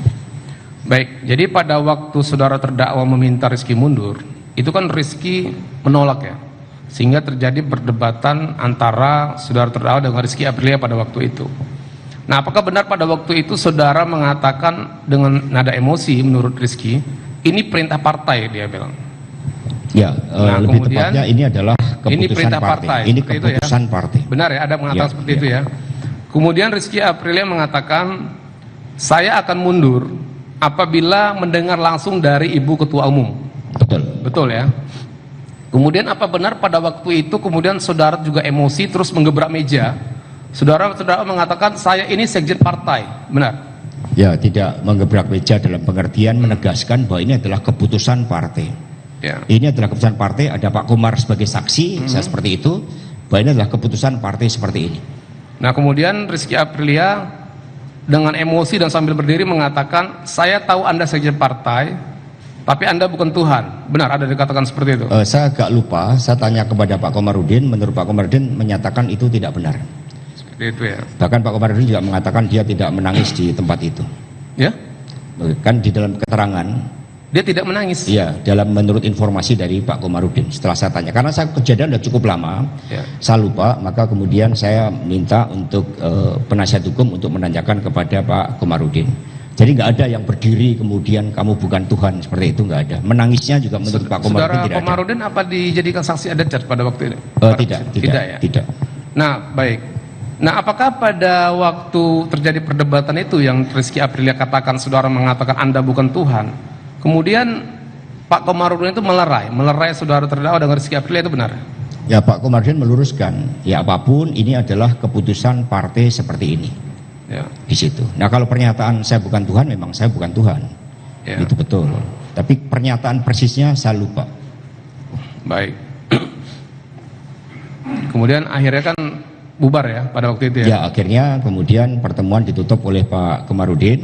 Baik, jadi pada waktu saudara terdakwa meminta Rizky mundur, itu kan Rizky menolak ya, sehingga terjadi perdebatan antara saudara terdakwa dengan Rizky Aprilia pada waktu itu. Nah, apakah benar pada waktu itu saudara mengatakan dengan nada emosi menurut Rizky, ini perintah partai, dia bilang? Ya, nah, lebih kemudian, tepatnya ini adalah keputusan ini perintah partai. Ini keputusan partai. Benar ya, ada mengatakan seperti itu ya. Kemudian Rizky Aprilia mengatakan, saya akan mundur apabila mendengar langsung dari Ibu Ketua Umum. Betul. Betul ya. Kemudian apa benar pada waktu itu kemudian saudara juga emosi terus menggebrak meja? Saudara mengatakan saya ini sekjen partai, benar? Ya, tidak menggebrak meja dalam pengertian menegaskan bahwa ini adalah keputusan partai. Ya. Ini adalah keputusan partai, ada Pak Komar sebagai saksi, saya seperti itu, bahwa ini adalah keputusan partai seperti ini. Nah, kemudian Rizky Aprilia dengan emosi dan sambil berdiri mengatakan, saya tahu Anda sekjen partai, tapi Anda bukan Tuhan. Benar ada dikatakan seperti itu? Saya agak lupa, saya tanya kepada Pak Komarudin, menurut Pak Komarudin menyatakan itu tidak benar. Itu ya. Bahkan Pak Komarudin juga mengatakan dia tidak menangis di tempat itu. Ya? Kan di dalam keterangan dia tidak menangis. Iya, dalam menurut informasi dari Pak Komarudin. Setelah saya tanya, karena saya kejadian sudah cukup lama, ya. Saya lupa, maka kemudian saya minta untuk penasihat hukum untuk menanyakan kepada Pak Komarudin. Jadi nggak ada yang berdiri kemudian kamu bukan Tuhan seperti itu, nggak ada. Menangisnya juga menurut Pak Komarudin tidak ada. Saudara Komarudin apa dijadikan saksi adat pada waktu itu? Tidak ya. Tidak. Nah, baik. Nah, apakah pada waktu terjadi perdebatan itu yang Rizky Aprilia katakan saudara mengatakan Anda bukan Tuhan, kemudian Pak Komarudin itu melerai saudara terdakwa dengan Rizky Aprilia, itu benar? Ya, Pak Komarudin meluruskan, ya apapun ini adalah keputusan partai seperti ini. Ya. Di situ. Nah, kalau pernyataan saya bukan Tuhan, memang saya bukan Tuhan. Ya. Itu betul. Tapi pernyataan persisnya saya lupa. Baik. Kemudian akhirnya kan bubar ya pada waktu itu ya? Ya, akhirnya kemudian pertemuan ditutup oleh Pak Komarudin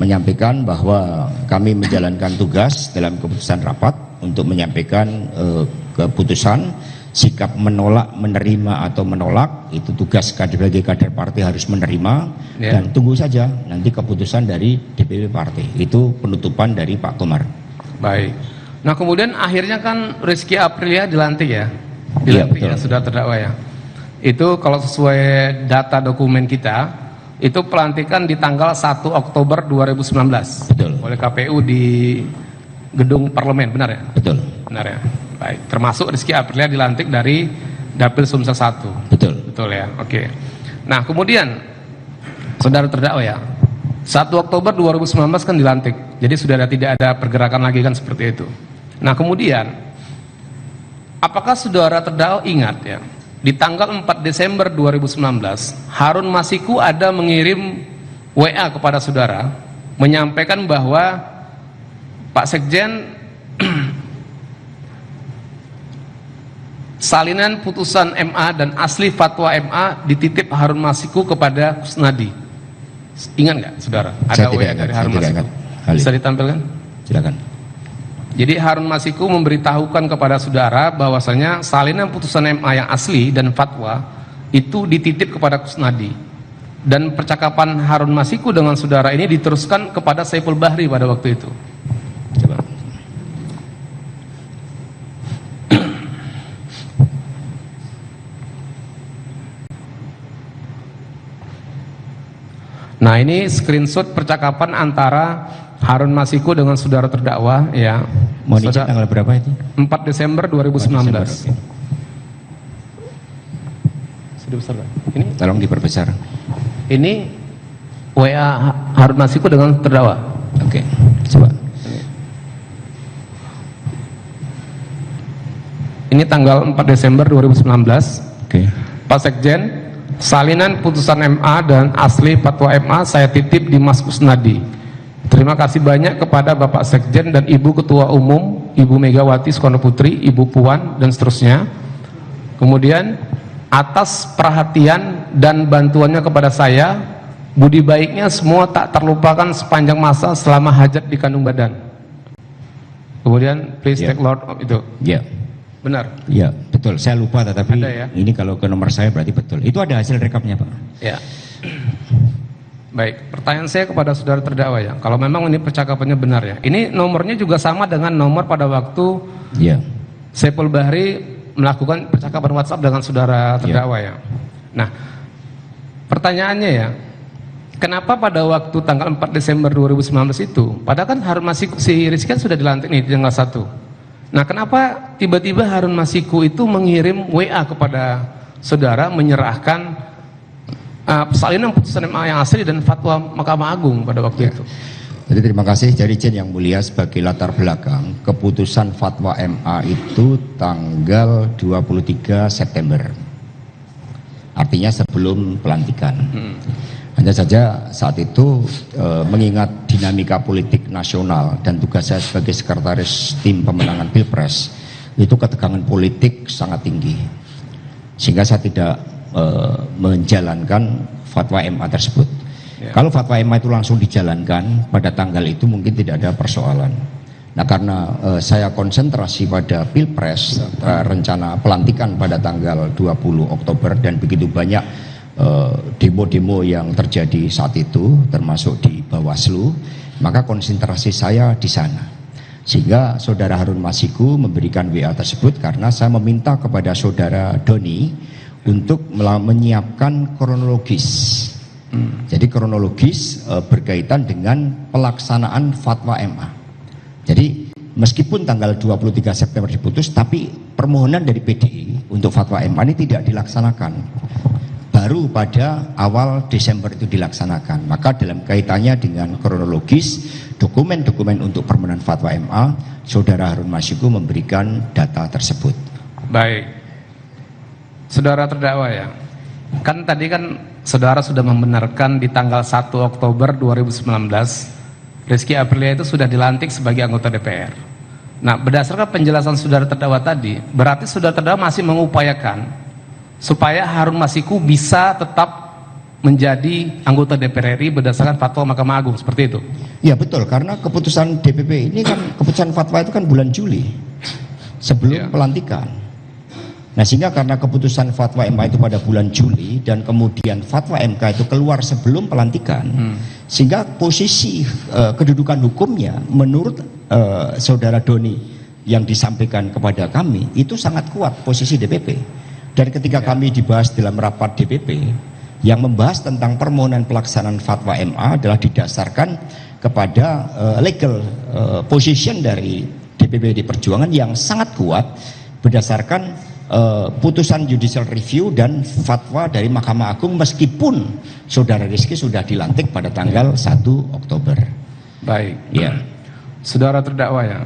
menyampaikan bahwa kami menjalankan tugas dalam keputusan rapat untuk menyampaikan keputusan sikap menolak, menerima atau menolak, itu tugas sebagai kader partai harus menerima, dan tunggu saja nanti keputusan dari DPP partai. Itu penutupan dari Pak Komar. Baik. Nah, kemudian akhirnya kan Rizky Aprilia dilantik ya? Dilantik ya, sudah terdakwa ya? Itu kalau sesuai data dokumen kita, itu pelantikan di tanggal 1 Oktober 2019. Betul. Oleh KPU di gedung parlemen, benar ya? Betul. Benar ya? Baik, termasuk Rizky Aprilia dilantik dari Dapil Sumsel 1. Betul. Betul ya, oke. Nah, kemudian saudara terdakwa ya, 1 Oktober 2019 kan dilantik, jadi sudah tidak ada pergerakan lagi kan seperti itu. Nah, kemudian apakah saudara terdakwa ingat ya, di tanggal 4 Desember 2019 Harun Masiku ada mengirim WA kepada saudara menyampaikan bahwa Pak Sekjen salinan putusan MA dan asli fatwa MA dititip Harun Masiku kepada Kusnadi. Ingat nggak saudara? Ada WA dari Harun Masiku. Bisa ditampilkan? Silakan. Jadi Harun Masiku memberitahukan kepada saudara bahwasanya salinan putusan MA yang asli dan fatwa itu dititip kepada Kusnadi. Dan percakapan Harun Masiku dengan saudara ini diteruskan kepada Saiful Bahri pada waktu itu. Coba. Nah, ini screenshot percakapan antara Harun Masiku dengan saudara terdakwa ya. Mau dicek tanggal berapa itu? 4 Desember 2019. 4 Desember, okay. Sudah besar Pak? Ini tolong diperbesar. Ini WA Harun Masiku dengan terdakwa. Oke, coba. Ini tanggal 4 Desember 2019. Oke. Pak Sekjen, salinan putusan MA dan asli fatwa MA saya titip di Mas Kusnadi. Terima kasih banyak kepada Bapak Sekjen dan Ibu Ketua Umum, Ibu Megawati Soekarno Putri, Ibu Puan, dan seterusnya. Kemudian, atas perhatian dan bantuannya kepada saya budi baiknya semua tak terlupakan sepanjang masa selama hajat di kandung badan. Kemudian please take Lord itu. Ya. Benar. Ya, betul. Saya lupa tetapi ada, ya? Ini kalau ke nomor saya berarti betul. Itu ada hasil rekapnya, Pak. Ya. Baik, pertanyaan saya kepada saudara terdakwa ya. Kalau memang ini percakapannya benar ya. Ini nomornya juga sama dengan nomor pada waktu Saiful Bahri melakukan percakapan WhatsApp dengan saudara terdakwa ya. Nah, pertanyaannya ya, kenapa pada waktu tanggal 4 Desember 2019 itu, padahal kan Harun Masiku, si Rizky kan sudah dilantik nih di tanggal 1. Nah, kenapa tiba-tiba Harun Masiku itu mengirim WA kepada saudara menyerahkan persalinan putusan MA yang asli dan fatwa Mahkamah Agung pada waktu itu? Jadi terima kasih. Jadi izin yang mulia sebagai latar belakang, keputusan fatwa MA itu tanggal 23 September. Artinya sebelum pelantikan. Hanya saja saat itu mengingat dinamika politik nasional dan tugas saya sebagai sekretaris tim pemenangan Pilpres, itu ketegangan politik sangat tinggi. Sehingga saya tidak menjalankan fatwa MA tersebut. Kalau fatwa MA itu langsung dijalankan pada tanggal itu mungkin tidak ada persoalan. Nah, karena saya konsentrasi pada Pilpres, rencana pelantikan pada tanggal 20 Oktober dan begitu banyak demo-demo yang terjadi saat itu termasuk di Bawaslu, maka konsentrasi saya di sana. Sehingga saudara Harun Masiku memberikan WA tersebut karena saya meminta kepada saudara Doni untuk menyiapkan kronologis. Jadi kronologis berkaitan dengan pelaksanaan fatwa MA. Jadi meskipun tanggal 23 September diputus, tapi permohonan dari PDI untuk fatwa MA ini tidak dilaksanakan. Baru pada awal Desember itu dilaksanakan. Maka dalam kaitannya dengan kronologis dokumen-dokumen untuk permohonan fatwa MA, saudara Harun Masiku memberikan data tersebut. Baik, saudara terdakwa ya, kan tadi kan saudara sudah membenarkan di tanggal 1 Oktober 2019 Rizky Aprilia itu sudah dilantik sebagai anggota DPR. Nah, berdasarkan penjelasan saudara terdakwa tadi, berarti saudara terdakwa masih mengupayakan supaya Harun Masiku bisa tetap menjadi anggota DPR RI berdasarkan fatwa Mahkamah Agung, seperti itu? Ya betul, karena keputusan DPP ini kan, keputusan fatwa itu kan bulan Juli sebelum pelantikan. Nah, sehingga karena keputusan fatwa MA itu pada bulan Juli dan kemudian fatwa MK itu keluar sebelum pelantikan, sehingga posisi kedudukan hukumnya menurut saudara Doni yang disampaikan kepada kami itu sangat kuat posisi DPP. Dan ketika kami dibahas dalam rapat DPP yang membahas tentang permohonan pelaksanaan fatwa MA adalah didasarkan kepada legal position dari DPP Perjuangan yang sangat kuat berdasarkan putusan judicial review dan fatwa dari Mahkamah Agung meskipun saudara Rizky sudah dilantik pada tanggal 1 Oktober. Baik. Ya. Saudara terdakwa ya.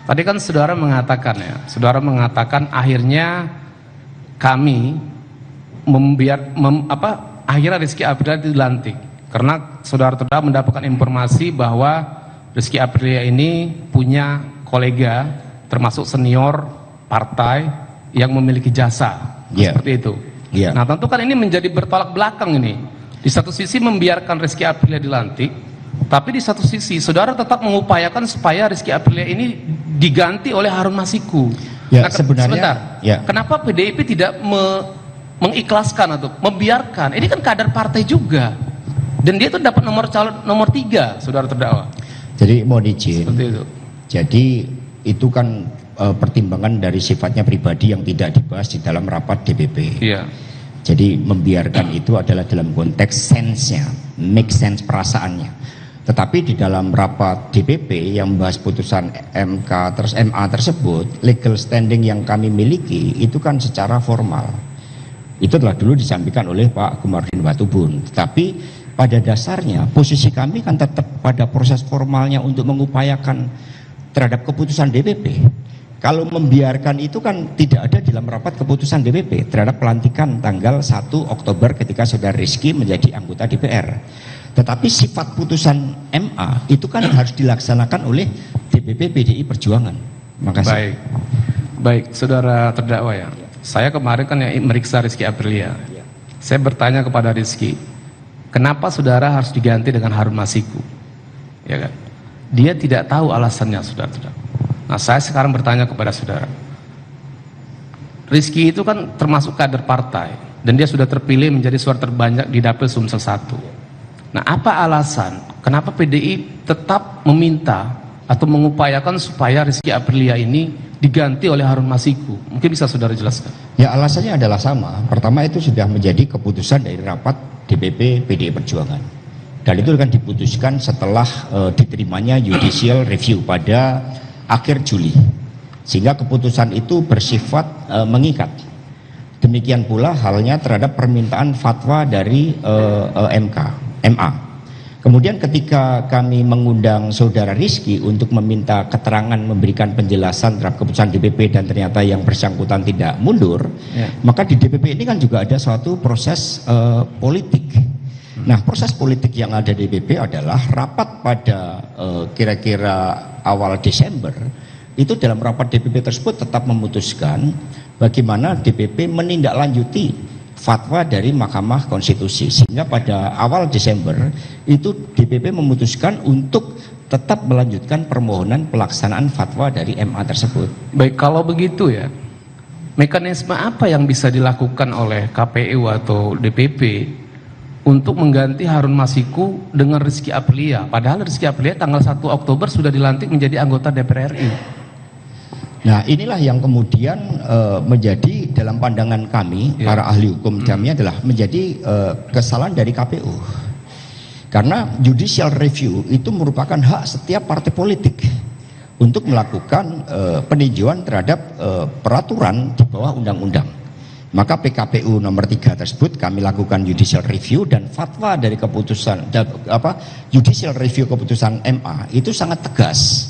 Tadi kan saudara mengatakan ya, saudara mengatakan akhirnya kami akhirnya Rizky Aprilia dilantik karena saudara terdakwa mendapatkan informasi bahwa Rizky Aprilia ini punya kolega termasuk senior partai yang memiliki jasa, seperti itu. Nah, tentu kan ini menjadi bertolak belakang ini. Di satu sisi membiarkan Rizky Aprilia dilantik, tapi di satu sisi saudara tetap mengupayakan supaya Rizky Aprilia ini diganti oleh Harun Masiku. Ya, nah, sebenarnya kenapa PDIP tidak mengikhlaskan atau membiarkan? Ini kan kader partai juga, dan dia itu dapat nomor 3, saudara terdakwa. Jadi mohon izin. Seperti itu. Jadi itu kan pertimbangan dari sifatnya pribadi yang tidak dibahas di dalam rapat DPP. Iya. Jadi membiarkan itu adalah dalam konteks sense-nya, make sense perasaannya. Tetapi di dalam rapat DPP yang membahas putusan MA tersebut, legal standing yang kami miliki itu kan secara formal. Itu telah dulu disampaikan oleh Pak Komarudin Watubun. Tetapi pada dasarnya posisi kami kan tetap pada proses formalnya untuk mengupayakan terhadap keputusan DPP. Kalau membiarkan itu kan tidak ada dalam rapat keputusan DPP terhadap pelantikan tanggal 1 Oktober ketika saudara Rizky menjadi anggota DPR. Tetapi sifat putusan MA itu kan harus dilaksanakan oleh DPP PDI Perjuangan. Makasih. Baik, saudara terdakwa ya. Saya kemarin kan yang meriksa Rizky Aprilia. Saya bertanya kepada Rizky, kenapa saudara harus diganti dengan Harun Masiku? Ya kan? Dia tidak tahu alasannya, saudara-saudara. Nah, saya sekarang bertanya kepada saudara. Rizky itu kan termasuk kader partai dan dia sudah terpilih menjadi suara terbanyak di Dapil Sumsel 1. Nah, apa alasan kenapa PDI tetap meminta atau mengupayakan supaya Rizky Aprilia ini diganti oleh Harun Masiku? Mungkin bisa saudara jelaskan. Ya, alasannya adalah sama. Pertama, itu sudah menjadi keputusan dari rapat DPP PDI Perjuangan. Dan itu akan diputuskan setelah diterimanya judicial review pada akhir Juli. Sehingga keputusan itu bersifat mengikat. Demikian pula halnya terhadap permintaan fatwa dari MA. Kemudian ketika kami mengundang saudara Rizky untuk meminta keterangan, memberikan penjelasan terhadap keputusan DPP dan ternyata yang bersangkutan tidak mundur, maka di DPP ini kan juga ada suatu proses politik. Nah, proses politik yang ada di DPP adalah rapat pada kira-kira awal Desember. Itu dalam rapat DPP tersebut tetap memutuskan bagaimana DPP menindaklanjuti fatwa dari Mahkamah Konstitusi, sehingga pada awal Desember itu DPP memutuskan untuk tetap melanjutkan permohonan pelaksanaan fatwa dari MA tersebut. Baik, kalau begitu ya, mekanisme apa yang bisa dilakukan oleh KPU atau DPP untuk mengganti Harun Masiku dengan Rizky Aprilia? Padahal Rizky Aprilia tanggal 1 Oktober sudah dilantik menjadi anggota DPR RI. Nah, inilah yang kemudian menjadi dalam pandangan kami, para ahli hukum kami, adalah menjadi kesalahan dari KPU. Karena judicial review itu merupakan hak setiap partai politik untuk melakukan peninjauan terhadap peraturan di bawah undang-undang. Maka PKPU nomor 3 tersebut kami lakukan judicial review, dan fatwa dari keputusan judicial review keputusan MA itu sangat tegas,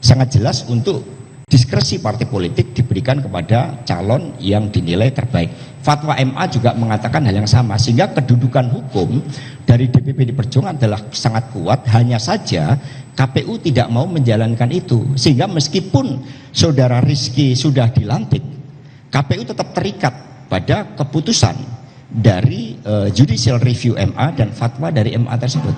sangat jelas untuk diskresi partai politik diberikan kepada calon yang dinilai terbaik. Fatwa MA juga mengatakan hal yang sama, sehingga kedudukan hukum dari DPP Perjuangan adalah sangat kuat. Hanya saja KPU tidak mau menjalankan itu, sehingga meskipun saudara Rizky sudah dilantik, KPU tetap terikat pada keputusan dari judicial review MA dan fatwa dari MA tersebut.